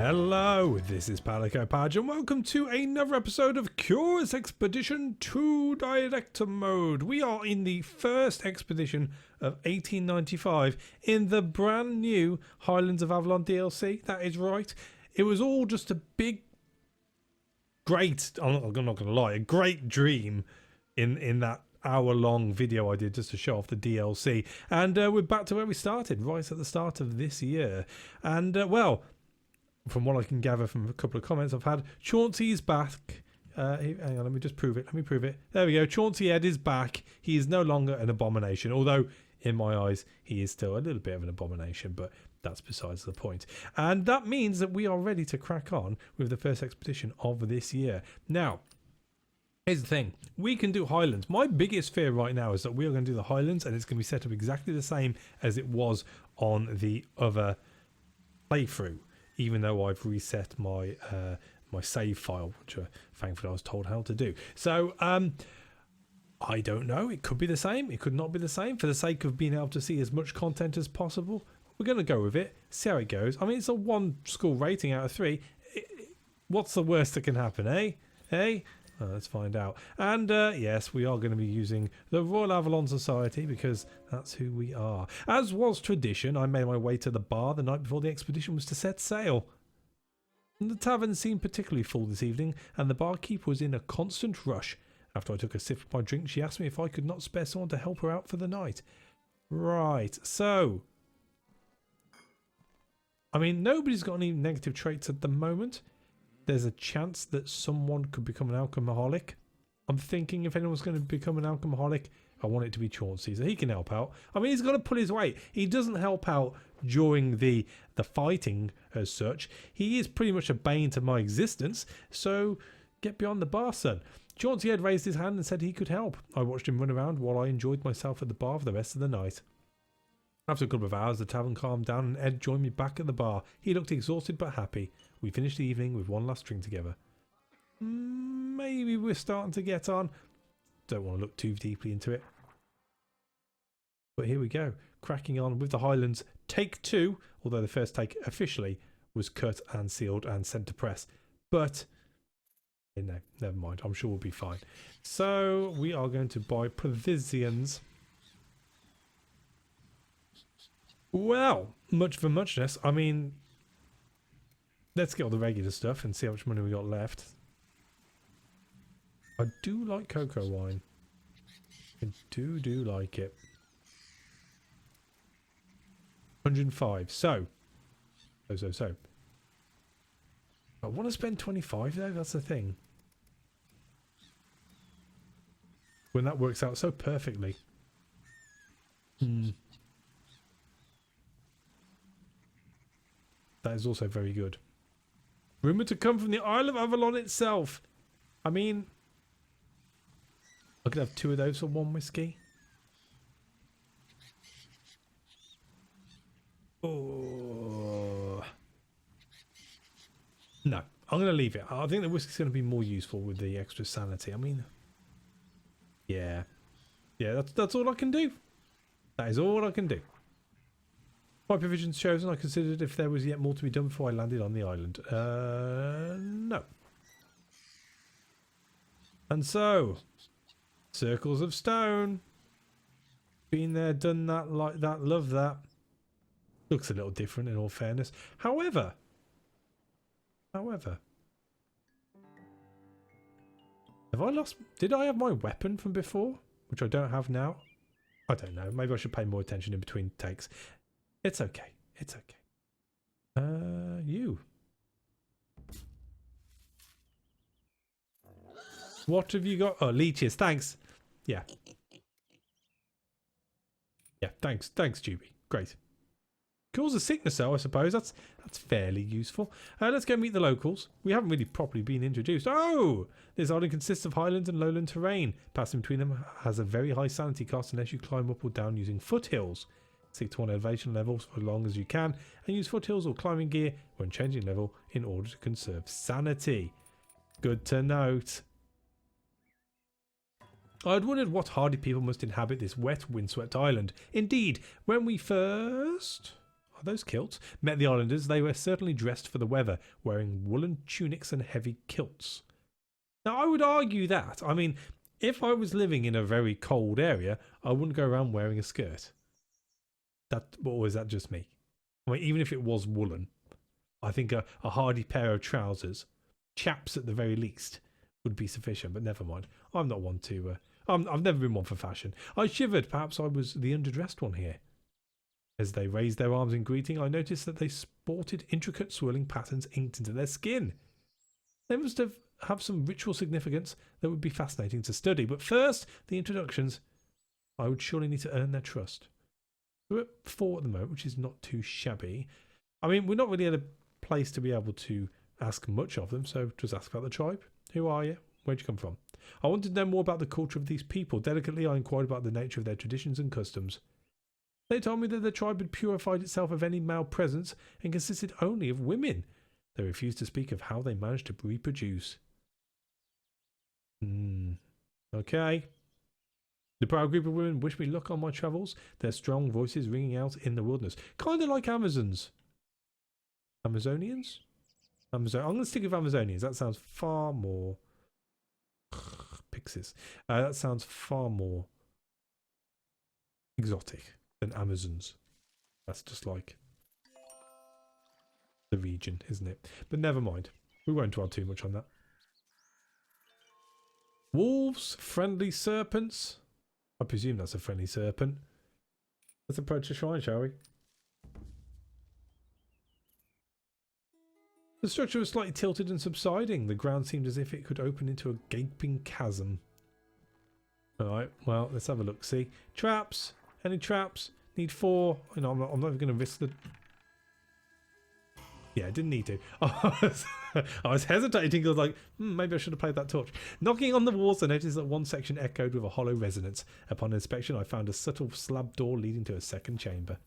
Hello, this is Palico Padge and welcome to another episode of Curious Expedition 2 Director Mode. We are in the first expedition of 1895 in the brand new Highlands of Avalon DLC. That is right. It was all just a big, great, I'm not going to lie, a great dream in that hour-long video I did just to show off the DLC. And we're back to where we started, right at the start of this year. And, well, from what I can gather from a couple of comments I've had, Chauncey's back. Hang on, let me just prove it. Let me prove it. There we go. Chauncey Ed is back. He is no longer an abomination, although in my eyes he is still a little bit of an abomination, but that's besides the point. And that means that we are ready to crack on with the first expedition of this year. Now, here's the thing. We can do Highlands. My biggest fear right now is that we are going to do the Highlands and it's going to be set up exactly the same as it was on the other playthrough, even though I've reset my my save file, which thankfully I was told how to do. So I don't know. It could be the same. It could not be the same. For the sake of being able to see as much content as possible, we're going to go with it. See how it goes. I mean, it's a 1 school rating out of 3. What's the worst that can happen, eh? Let's find out. And yes, we are going to be using the Royal Avalon Society because that's who we are. As was tradition, I made my way to the bar the night before the expedition was to set sail. The tavern seemed particularly full this evening, and the barkeep was in a constant rush. After I took a sip of my drink, she asked me if I could not spare someone to help her out for the night. Right, so I mean, nobody's got any negative traits at the moment. There's a chance that someone could become an alcoholic. I'm thinking if anyone's going to become an alcoholic, I want it to be Chauncey, so he can help out. I mean, he's got to pull his weight. He doesn't help out during the fighting as such. He is pretty much a bane to my existence, so get beyond the bar, son. Chauncey had raised his hand and said he could help. I watched him run around while I enjoyed myself at the bar for the rest of the night. After a couple of hours, the tavern calmed down and Ed joined me back at the bar. He looked exhausted but happy. We finished the evening with one last drink together. Maybe we're starting to get on. Don't want to look too deeply into it. But here we go. Cracking on with the Highlands. Take 2, although the first take officially was cut and sealed and sent to press. But, no, never mind. I'm sure we'll be fine. So, we are going to buy provisions. Well, much for muchness. I mean, let's get all the regular stuff and see how much money we got left. I do like cocoa wine. I do like it. 105. So. I want to spend 25 though. That's the thing. When that works out so perfectly. That is also very good. Rumoured to come from the Isle of Avalon itself. I mean, I could have 2 of those for 1 whiskey. Oh. No, I'm going to leave it. I think the whiskey's going to be more useful with the extra sanity. I mean, yeah, that's all I can do. That is all I can do. My provisions chosen, I considered if there was yet more to be done before I landed on the island. No. And so, circles of stone. Been there, done that, like that, love that. Looks a little different in all fairness. However. Have I lost... Did I have my weapon from before? Which I don't have now? I don't know. Maybe I should pay more attention in between takes. It's okay. It's okay. You. What have you got? Oh, leeches. Thanks. Yeah. Yeah, thanks. Thanks, Juby. Great. Cause of sickness, though, I suppose. That's fairly useful. Let's go meet the locals. We haven't really properly been introduced. Oh! This island consists of highlands and lowland terrain. Passing between them has a very high sanity cost unless you climb up or down using foothills. Stick to 1 elevation level for as long as you can and use foothills or climbing gear when changing level in order to conserve sanity. Good to note. I had wondered what hardy people must inhabit this wet, windswept island. Indeed, when we first... Are those kilts? Met the islanders. They were certainly dressed for the weather, wearing woolen tunics and heavy kilts. Now, I would argue that. I mean, if I was living in a very cold area, I wouldn't go around wearing a skirt. Or is that just me? I mean, even if it was woolen, I think a hardy pair of trousers, chaps at the very least, would be sufficient. But never mind. I'm not one to... I've never been one for fashion. I shivered. Perhaps I was the underdressed one here. As they raised their arms in greeting, I noticed that they sported intricate swirling patterns inked into their skin. They must have some ritual significance that would be fascinating to study. But first, the introductions. I would surely need to earn their trust. We're at 4 at the moment, which is not too shabby. I mean, we're not really at a place to be able to ask much of them, so just ask about the tribe. Who are you? Where'd you come from? I wanted to know more about the culture of these people. Delicately, I inquired about the nature of their traditions and customs. They told me that the tribe had purified itself of any male presence and consisted only of women. They refused to speak of how they managed to reproduce. Okay. The proud group of women wished me luck on my travels, their strong voices ringing out in the wilderness. Kind of like Amazons. Amazonians? I'm going to stick with Amazonians. That sounds far more... Pixies. That sounds far more exotic than Amazons. That's just like the region, isn't it? But never mind. We won't dwell too much on that. Wolves, friendly serpents. I presume that's a friendly serpent. Let's approach the shrine, shall we? The structure was slightly tilted and subsiding. The ground seemed as if it could open into a gaping chasm. Alright, well, let's have a look. See? Traps. Any traps? Need 4. You know, I'm not even going to risk the... Yeah, I didn't need to. I was hesitating. I was like, maybe I should have played that torch. Knocking on the walls, I noticed that one section echoed with a hollow resonance. Upon inspection, I found a subtle slab door leading to a second chamber.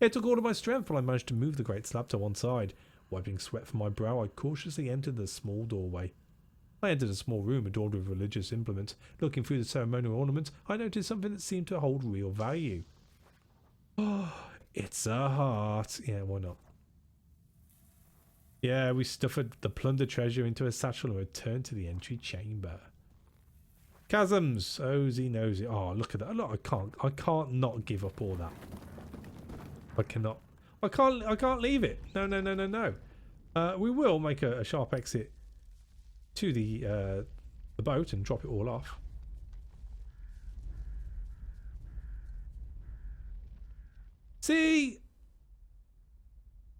It took all of my strength, but I managed to move the great slab to one side. Wiping sweat from my brow, I cautiously entered the small doorway. I entered a small room adorned with religious implements. Looking through the ceremonial ornaments, I noticed something that seemed to hold real value. Oh, it's a heart. Yeah, why not? Yeah, we stuffed the plundered treasure into a satchel and returned to the entry chamber. Chasms, osy nosy. Oh, look at that! Look, I can't not give up all that. I cannot. I can't leave it. No. We will make a sharp exit to the boat and drop it all off. See,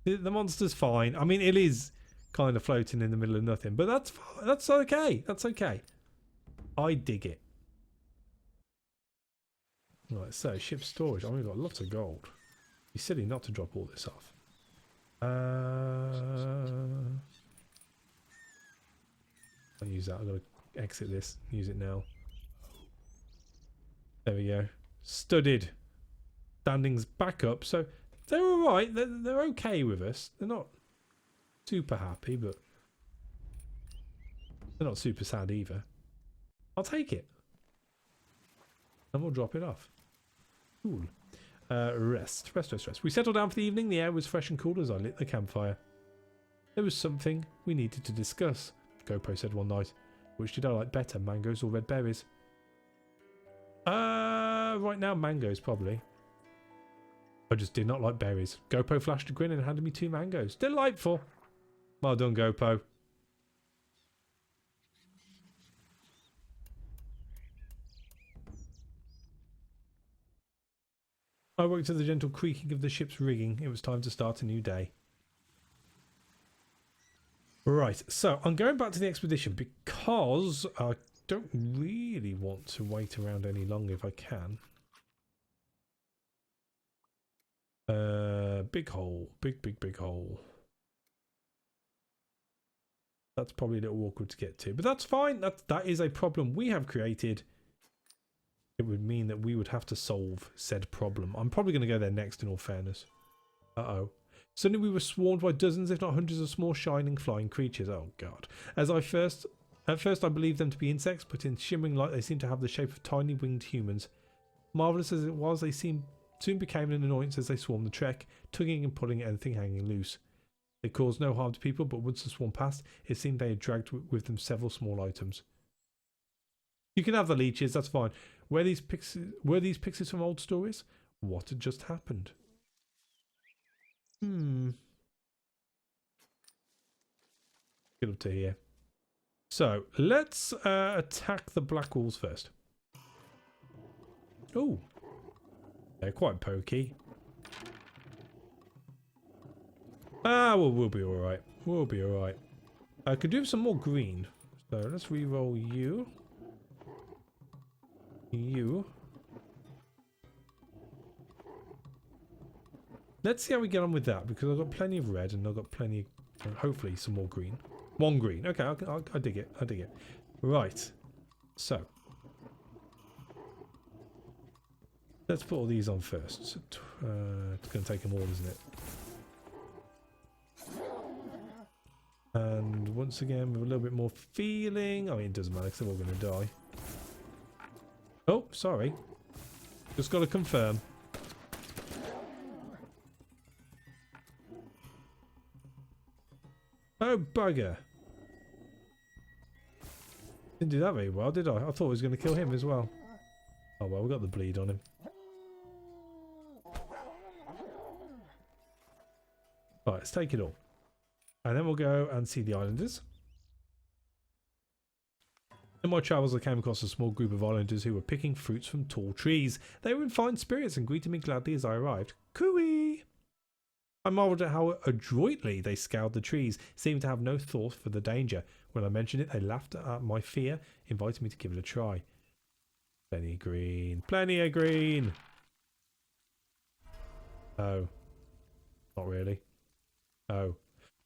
the monster's fine. I mean, it is kind of floating in the middle of nothing, but that's okay. That's okay. I dig it. Right, so ship storage. We've got lots of gold. Be silly not to drop all this off. I'll use that. I've got to exit this. Use it now. There we go. Studded. Standings back up. So they're alright. They're okay with us. They're not super happy, but they're not super sad either. I'll take it. And we'll drop it off. Cool. Rest. We settled down for the evening. The air was fresh and cool as I lit the campfire. There was something we needed to discuss, Gopo said one night. Which did I like better, mangoes or red berries? Right now, mangoes probably. I just did not like berries. Gopo flashed a grin and handed me 2 mangoes. Delightful. Well done, Gopo. I woke to the gentle creaking of the ship's rigging. It was time to start a new day. Right, so I'm going back to the expedition because I don't really want to wait around any longer if I can. Big hole. Big hole. That's probably a little awkward to get to, but that's fine. That is a problem we have created. It would mean that we would have to solve said problem. I'm probably going to go there next in all fairness. Uh-oh. Suddenly we were swarmed by dozens, if not hundreds of small, shining, flying creatures. Oh, God. At first I believed them to be insects, but in shimmering light they seemed to have the shape of tiny winged humans. Marvellous as it was, they seemed soon became an annoyance as they swarmed the trek, tugging and pulling at anything hanging loose. They caused no harm to people, but once the swarm passed, it seemed they had dragged with them several small items. You can have the leeches, that's fine. Were these pixies from old stories? What had just happened? Get up to here. So, let's attack the black walls first. Oh, they're quite pokey. Ah, well, we'll be alright. We'll be alright. I could do some more green. So, let's re-roll you. You. Let's see how we get on with that, because I've got plenty of red and I've got plenty of, hopefully, some more green. One green. Okay, I dig it. I dig it. Right. So. Let's put all these on first. So, it's going to take them all, isn't it? And once again, with a little bit more feeling. I mean, it doesn't matter because they're all going to die. Oh, sorry. Just got to confirm. Oh, bugger. Didn't do that very well, did I? I thought I was going to kill him as well. Oh, well, we got the bleed on him. Right, let's take it all. And then we'll go and see the islanders. In my travels, I came across a small group of islanders who were picking fruits from tall trees. They were in fine spirits and greeted me gladly as I arrived. Cooey! I marvelled at how adroitly they scaled the trees, seeming to have no thought for the danger. When I mentioned it, they laughed at my fear, inviting me to give it a try. Plenty of green. Plenty of green! Oh. Not really. Oh.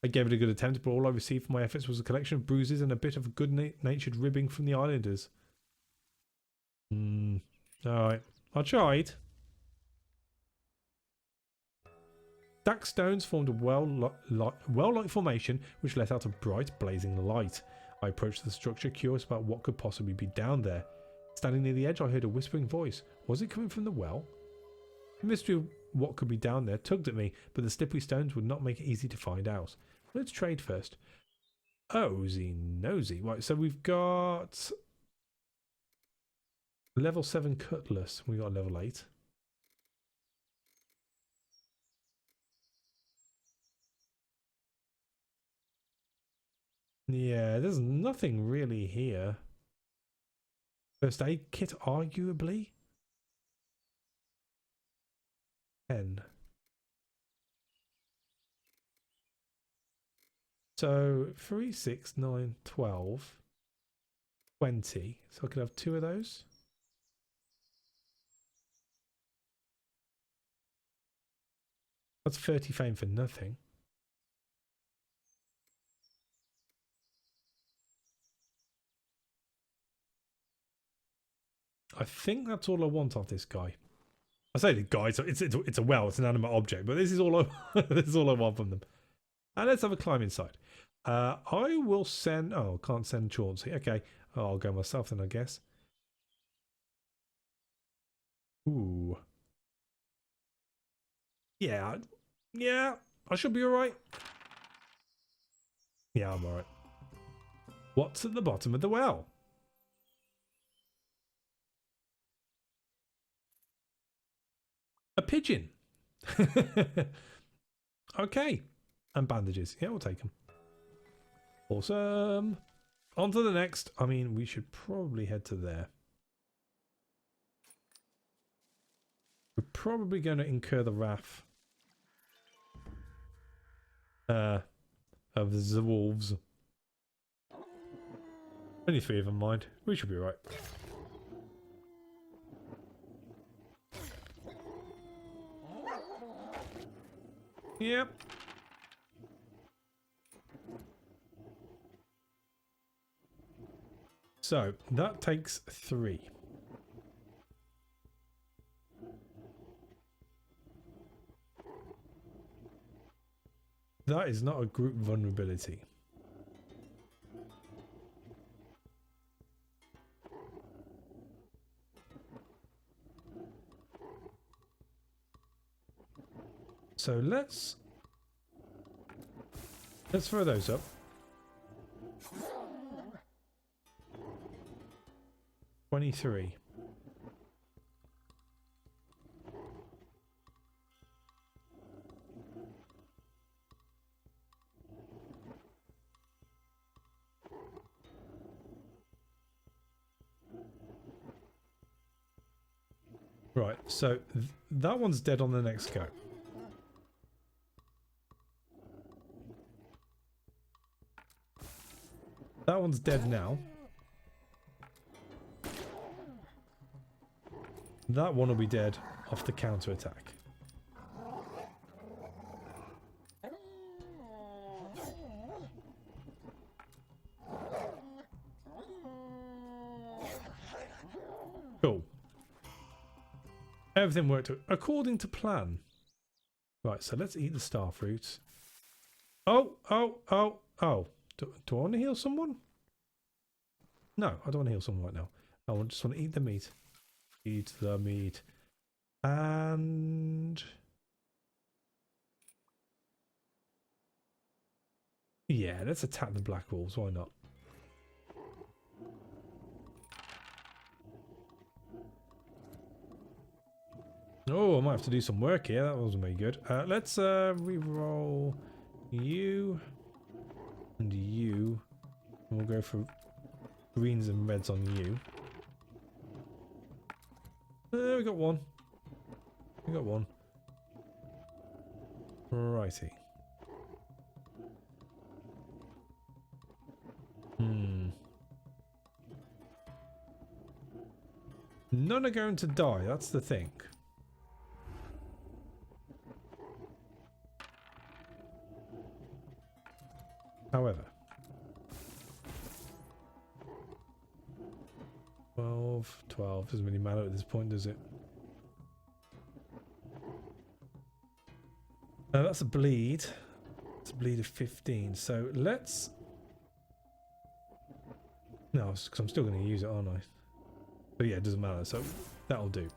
I gave it a good attempt, but all I received for my efforts was a collection of bruises and a bit of good-natured ribbing from the islanders. Alright. I tried. Stacked stones formed a well-like formation which let out a bright, blazing light. I approached the structure, curious about what could possibly be down there. Standing near the edge, I heard a whispering voice. Was it coming from the well? The mystery of what could be down there tugged at me, but the slippery stones would not make it easy to find out. Let's trade first. Osy nosy. Right, so we've got level 7 cutlass. We got level 8. Yeah, there's nothing really here. First aid kit, arguably. 10. So 3, 6, 9, 12, 20. So I could have 2 of those. That's 30 fame for nothing. I think that's all I want of this guy. I say the guy, so it's a well, it's an animate object, but this is all I this is all I want from them. And let's have a climb inside. I will send. Oh, can't send Chauncey. Okay, I'll go myself then, I guess. Ooh. Yeah, yeah. I should be all right. Yeah, I'm all right. What's at the bottom of the well? A pigeon. Okay. And bandages. Yeah, we'll take them. Awesome. On to the next. I mean, we should probably head to there. We're probably going to incur the wrath of the wolves. Only 3 of them, mind. We should be right. Yep. So, that takes 3. That is not a group vulnerability. so let's throw those up. 23. Right, so that one's dead on the next go. That one's dead now. That one will be dead off the counter attack. Cool. Everything worked according to plan. Right, so let's eat the star fruits. Oh. Do I want to heal someone? No, I don't want to heal someone right now. I just want to eat the meat. Eat the meat. And... yeah, let's attack the black wolves. Why not? Oh, I might have to do some work here. That wasn't very good. Let's re-roll you and you. And we'll go for greens and reds on you. We got one. We got one. Righty. None are going to die, that's the thing. However, 12 doesn't really matter at this point, does it? That's a bleed. It's a bleed of 15. So let's... no, because I'm still going to use it, aren't I? But yeah, it doesn't matter. So that'll do.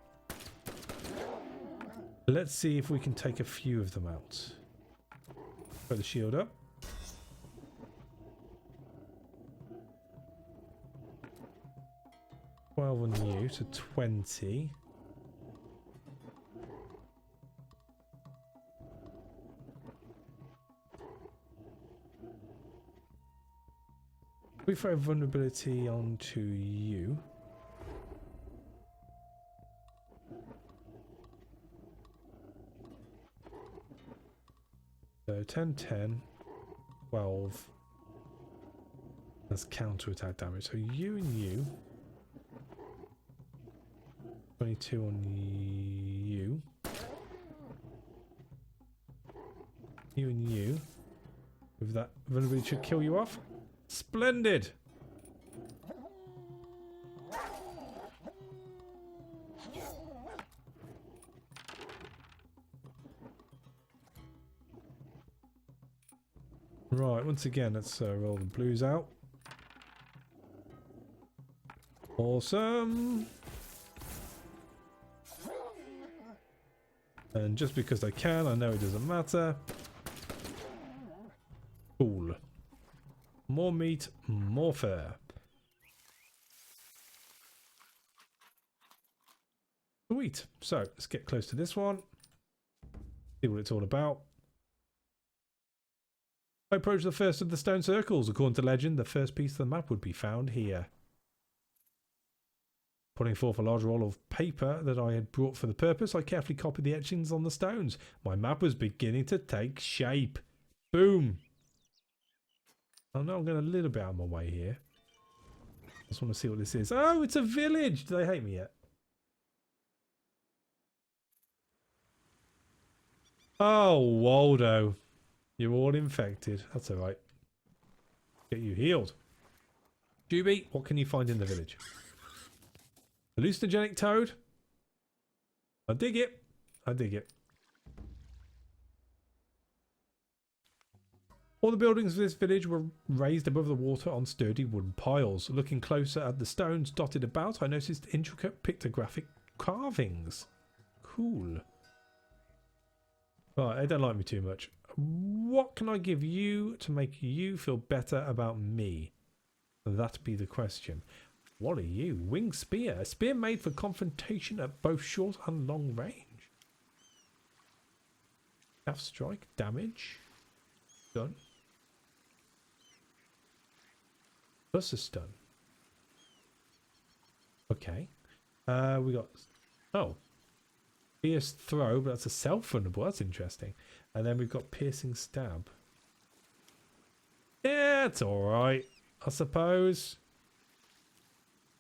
Let's see if we can take a few of them out. Put the shield up. On you to 20. We throw vulnerability onto you. So 10, 10, 12. That's counter-attack damage. So you and you. 22 on you. You and you. With that vulnerability should kill you off. Splendid! Right, once again, let's roll the blues out. Awesome! And just because I can, I know it doesn't matter. Cool. More meat, more fur. Sweet. So, let's get close to this one. See what it's all about. I approach the first of the stone circles. According to legend, the first piece of the map would be found here. Putting forth a large roll of paper that I had brought for the purpose, I carefully copied the etchings on the stones. My map was beginning to take shape. Boom! I know I'm going a little bit out of my way here. I just want to see what this is. Oh, it's a village! Do they hate me yet? Oh, Waldo. You're all infected. That's alright. Get you healed. Juby, what can you find in the village? Hallucinogenic toad. I dig it. I dig it. All the buildings of this village were raised above the water on sturdy wooden piles. Looking closer at the stones dotted about, I noticed intricate pictographic carvings. Cool. Right, they don't like me too much. What can I give you to make you feel better about me? That be the question. What are you? Winged spear. A spear made for confrontation at both short and long range. Half strike. Damage. Stun. Plus a stun. Okay. We got... Oh. Pierce throw, but that's a self-vulnerable. That's interesting. And then we've got piercing stab. Yeah, it's alright, I suppose.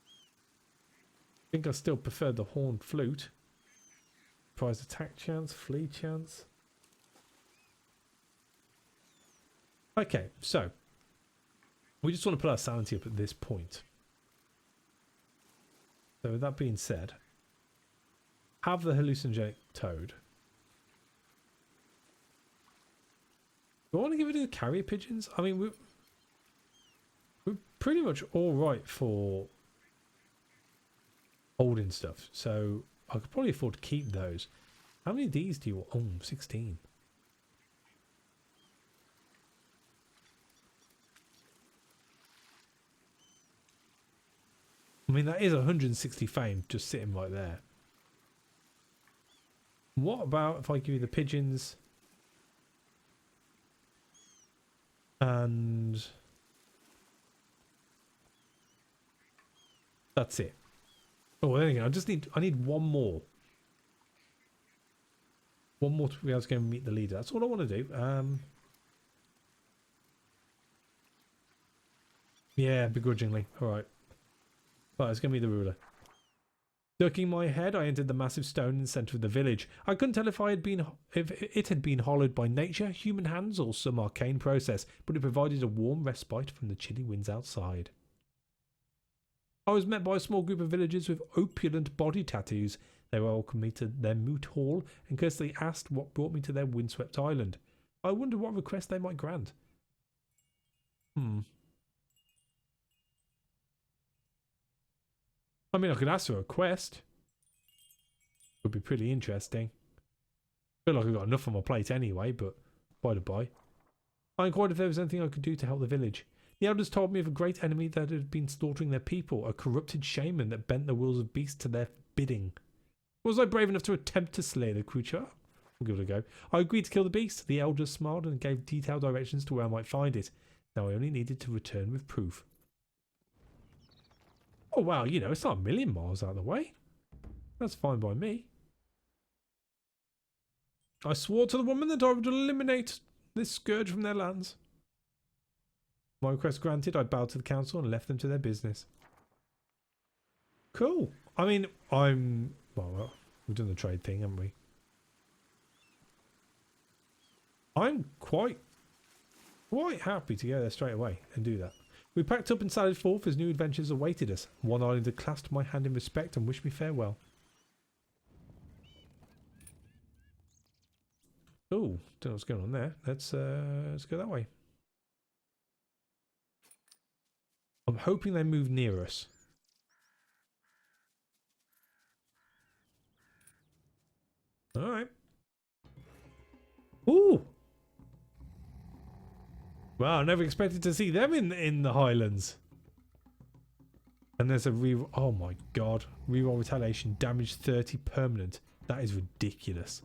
I think I still prefer the horned flute. Prize attack chance, flee chance. Okay, so we just want to put our sanity up at this point. So with that being said, have the hallucinogenic toad. Do I want to give it to the carrier pigeons? I mean, we're pretty much all right for holding stuff, so I could probably afford to keep those. How many of these do you want? Oh, 16. I mean, that is 160 fame just sitting right there. What about if I give you the pigeons and that's it? Oh, there you go. I need one more. One more to be able to go and meet the leader. That's all I want to do. Yeah, begrudgingly. All right. Right, it's going to be the ruler. Ducking my head, I entered the massive stone in the centre of the village. I couldn't tell if it had been hollowed by nature, human hands, or some arcane process, but it provided a warm respite from the chilly winds outside. I was met by a small group of villagers with opulent body tattoos. They welcomed me to their moot hall and curiously asked what brought me to their windswept island. I wondered what request they might grant. I mean, I could ask for a quest. Would be pretty interesting. Feel like I've got enough on my plate anyway, but by the by. I inquired if there was anything I could do to help the village. The elders told me of a great enemy that had been slaughtering their people, a corrupted shaman that bent the wills of beasts to their bidding. Was I brave enough to attempt to slay the creature? I'll give it a go. I agreed to kill the beast. The elders smiled and gave detailed directions to where I might find it. Now I only needed to return with proof. Oh wow, you know, it's not a million miles out of the way. That's fine by me. I swore to the woman that I would eliminate this scourge from their lands. My request granted, I bowed to the council and left them to their business. Cool. I mean, well, we've done the trade thing, haven't we? I'm quite happy to go there straight away and do that. We packed up and sallied forth as new adventures awaited us. One islander clasped my hand in respect and wished me farewell. Oh, don't know what's going on there. Let's go that way. I'm hoping they move near us. All right. Ooh. Wow, I never expected to see them in the Highlands. And there's a reroll. Oh my god. Reroll retaliation, damage 30 permanent. That is ridiculous.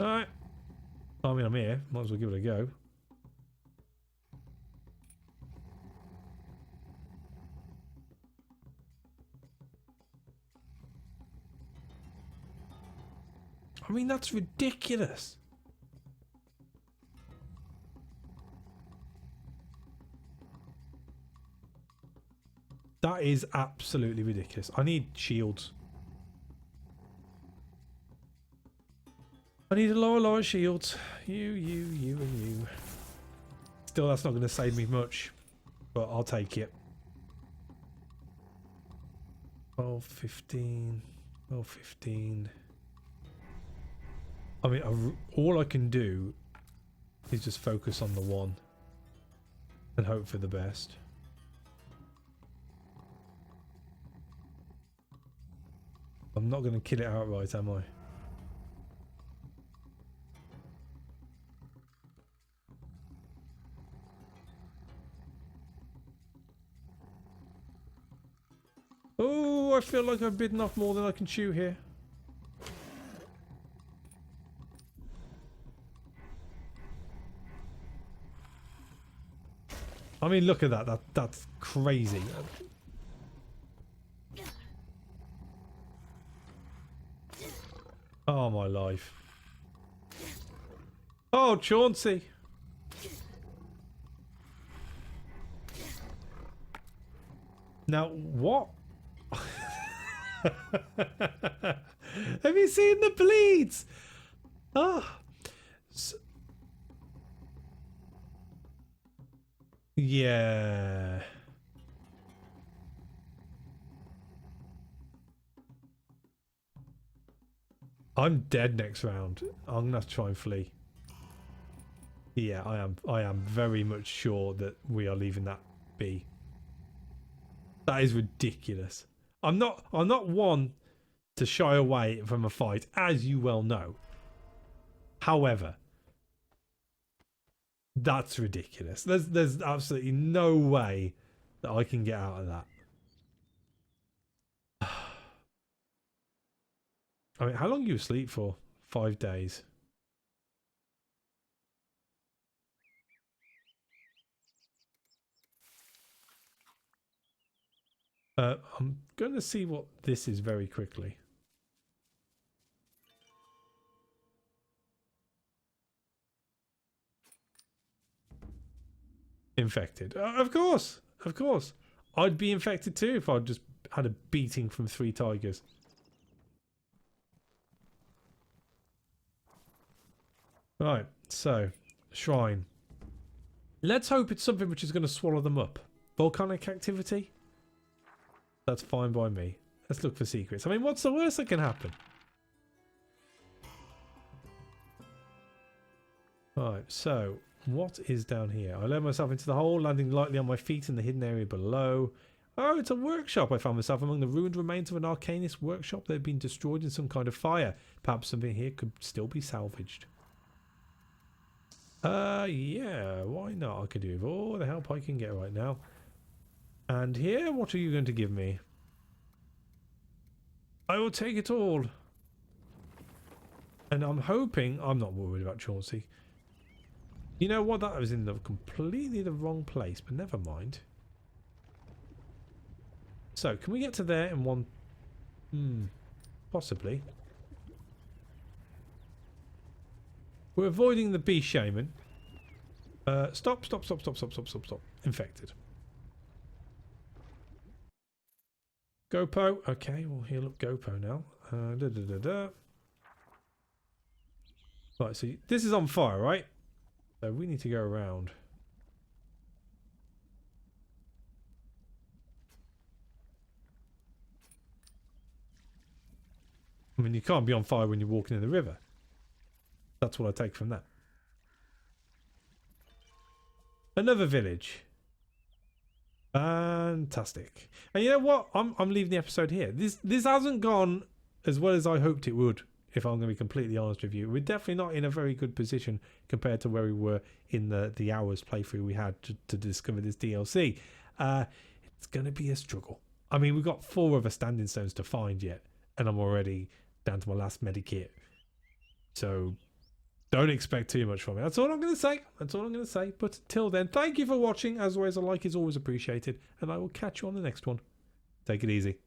Alright. I mean, I'm here. Might as well give it a go. I mean, that's ridiculous. That is absolutely ridiculous. I need shields. I need a lot of shields. You, and you. Still, that's not going to save me much, but I'll take it. 12, 15, 12, 15. I mean, all I can do is just focus on the one and hope for the best. I'm not going to kill it outright, am I? feel like I've bitten off more than I can chew here. I mean, look at that. That's crazy. Oh, my life. Oh, Chauncey. Now, what? Have you seen the bleeds? Oh. Yeah. I'm dead next round. I'm gonna have to try and flee. Yeah, I am. I am very much sure that we are leaving that be. That is ridiculous. I'm not one to shy away from a fight, as you well know. However, that's ridiculous. There's absolutely no way that I can get out of that. I mean, how long you asleep for? 5 days. I'm going to see what this is very quickly. Infected. Of course. Of course. I'd be infected too if I'd just had a beating from 3 tigers. Right, so, shrine. Let's hope it's something which is going to swallow them up. Volcanic activity? That's fine by me. Let's look for secrets. I mean, what's the worst that can happen? Right, so, what is down here? I lowered myself into the hole, landing lightly on my feet in the hidden area below. Oh, it's a workshop. I found myself among the ruined remains of an arcanist workshop that had been destroyed in some kind of fire. Perhaps something here could still be salvaged. Yeah, why not? I could do with all the help I can get right now. And here, what are you going to give me? I will take it all. And I'm hoping... I'm not worried about Chauncey. You know what? That was in the completely the wrong place, but never mind. So, can we get to there in one... possibly. We're avoiding the bee shaman. Stop. Infected. Gopo. Okay, we'll heal up Gopo now. Right, so this is on fire, right? So we need to go around. I mean, you can't be on fire when you're walking in the river. That's what I take from that. Another village. Fantastic. And you know what? I'm leaving the episode here. This hasn't gone as well as I hoped it would, if I'm going to be completely honest with you. We're definitely not in a very good position compared to where we were in the hours playthrough we had to discover this DLC. It's going to be a struggle. I mean, we've got 4 other standing stones to find yet, and I'm already down to my last medikit. So don't expect too much from it. That's all I'm going to say. That's all I'm going to say. But till then, thank you for watching. As always, a like is always appreciated, and I will catch you on the next one. Take it easy.